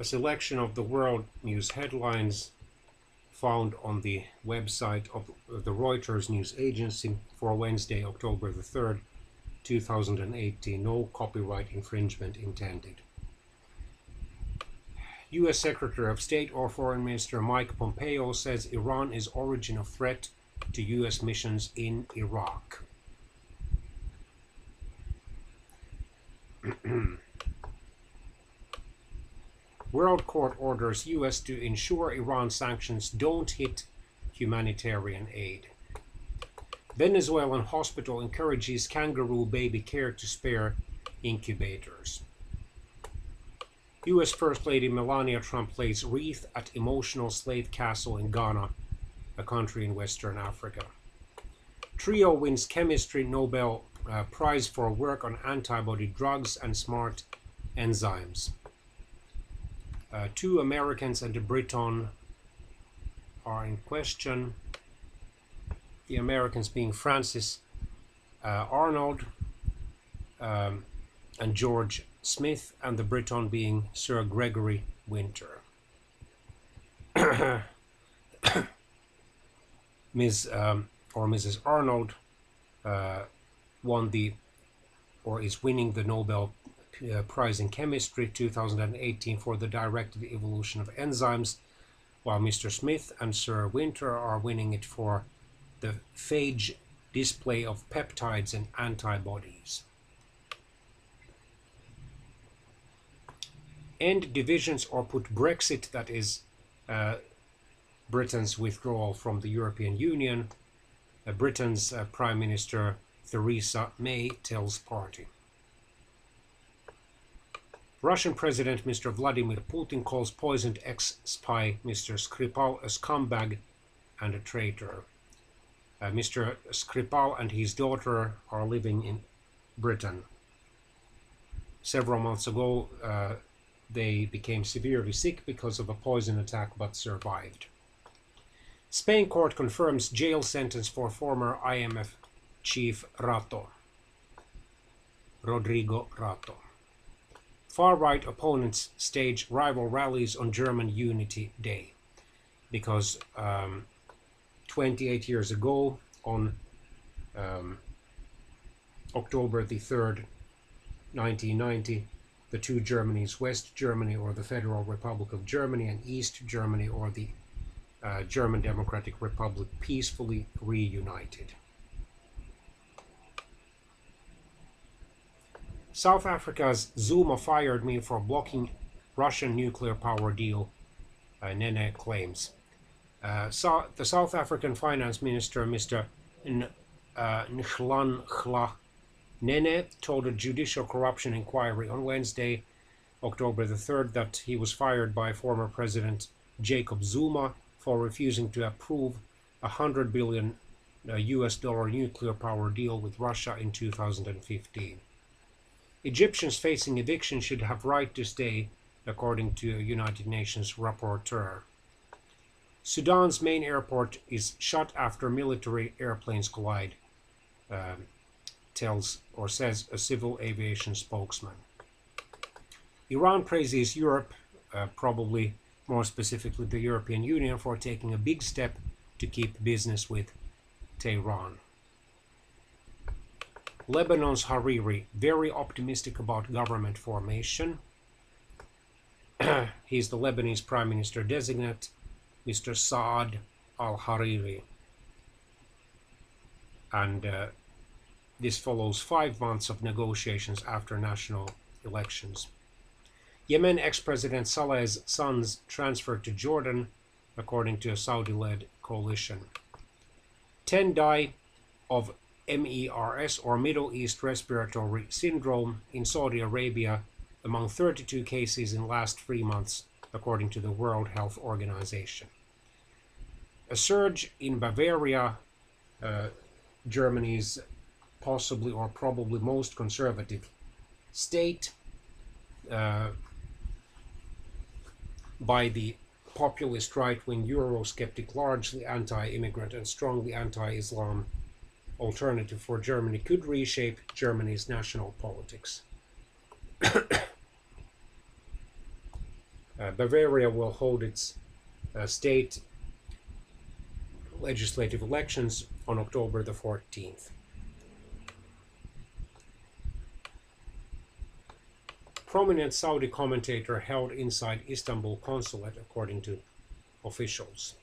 A selection of the world news headlines found on the website of the Reuters news agency for Wednesday, October the 3rd, 2018. No copyright infringement intended. U.S. Secretary of State or Foreign Minister Mike Pompeo says Iran is origin of threat to U.S. missions in Iraq. World Court orders U.S. to ensure Iran sanctions don't hit humanitarian aid. Venezuelan hospital encourages kangaroo baby care to spare incubators. U.S. First Lady Melania Trump lays wreath at emotional slave castle in Ghana, a country in Western Africa. Trio wins chemistry Nobel Prize for work on antibody drugs and smart enzymes. 2 Americans and a Briton are in question. The Americans being Francis Arnold and George Smith, and the Briton being Sir Gregory Winter. Mrs. Arnold won is winning the Nobel Prize in Chemistry 2018 for the directed evolution of enzymes, while Mr. Smith and Sir Winter are winning it for the phage display of peptides and antibodies. End divisions or put Brexit, that is Britain's withdrawal from the European Union. Britain's Prime Minister Theresa May tells party. Russian President Mr. Vladimir Putin calls poisoned ex-spy Mr. Skripal a scumbag and a traitor. Mr. Skripal and his daughter are living in Britain. Several months ago, they became severely sick because of a poison attack but survived. Spain court confirms jail sentence for former IMF chief Rodrigo Rato. Far-right opponents stage rival rallies on German Unity Day because 28 years ago, on October the 3rd, 1990, the two Germanys, West Germany or the Federal Republic of Germany and East Germany or the German Democratic Republic, peacefully reunited. South Africa's Zuma fired me for blocking Russian nuclear power deal, Nene claims. The South African Finance Minister, Mr. Nhlanhla Nene, told a judicial corruption inquiry on Wednesday, October the 3rd, that he was fired by former President Jacob Zuma for refusing to approve a $100 billion nuclear power deal with Russia in 2015. Egyptians facing eviction should have right to stay, according to a United Nations rapporteur. Sudan's main airport is shut after military airplanes collide, says a civil aviation spokesman. Iran praises Europe, probably more specifically the European Union, for taking a big step to keep business with Tehran. Lebanon's Hariri, very optimistic about government formation. He's the Lebanese Prime Minister designate, Mr. Saad al-Hariri. And this follows 5 months of negotiations after national elections. Yemen ex-President Saleh's sons transferred to Jordan, according to a Saudi-led coalition. 10 die of MERS, or Middle East Respiratory Syndrome, in Saudi Arabia, among 32 cases in last 3 months, according to the World Health Organization. A surge in Bavaria, Germany's possibly or probably most conservative state, by the populist right-wing Eurosceptic, largely anti-immigrant and strongly anti-Islam alternative for Germany, could reshape Germany's national politics. Bavaria will hold its state legislative elections on October the 14th. Prominent Saudi commentator held inside Istanbul consulate, according to officials.